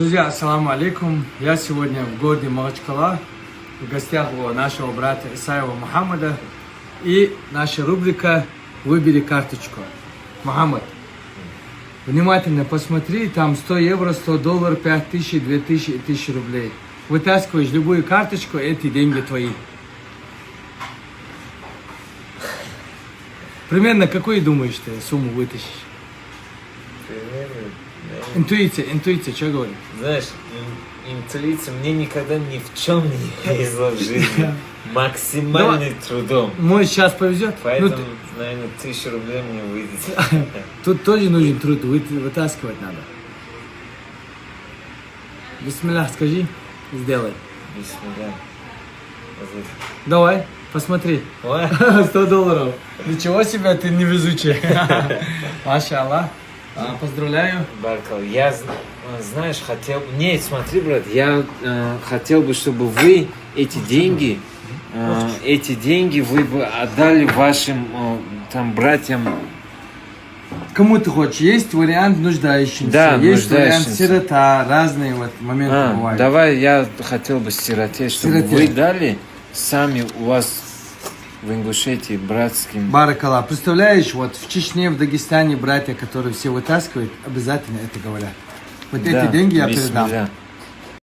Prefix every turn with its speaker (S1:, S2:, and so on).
S1: Друзья, ассаламу алейкум. Я сегодня в городе Махачкала, в гостях у нашего брата Исаева Мухаммада. И наша рубрика «Выбери карточку». Мухаммад, внимательно посмотри, там 100 евро, 100 долларов, 5000, 2000 и 1000 рублей. Вытаскиваешь любую карточку, эти деньги твои. Примерно какую думаешь ты сумму вытащишь? Интуиция, что говорит?
S2: Знаешь, интуиция мне никогда ни в чем не везла в жизни. Максимальным трудом.
S1: Может, сейчас повезет?
S2: Поэтому, наверное, 1000 рублей мне выйдет.
S1: Тут тоже нужен труд, вытаскивать надо. Бисмилlah, скажи, сделай.
S2: Бисмилlah.
S1: Давай, посмотри. 100 долларов. Ничего себе, ты невезучий. Маша Аллах. Поздравляю.
S2: Баркал, я, знаешь, хотел... Нет, смотри, брат, я хотел бы, чтобы вы эти деньги вы бы отдали вашим там братьям.
S1: Кому ты хочешь? Есть вариант нуждающимся,
S2: Да,
S1: есть вариант
S2: нуждающимся.
S1: сирота, разные вот моменты бывают.
S2: Давай, я хотел бы сироте, чтобы вы дали сами у вас в Ингушетии братским.
S1: Баракалла. Представляешь, вот в Чечне, в Дагестане братья, которые все вытаскивают, обязательно это говорят. Вот эти деньги я передам.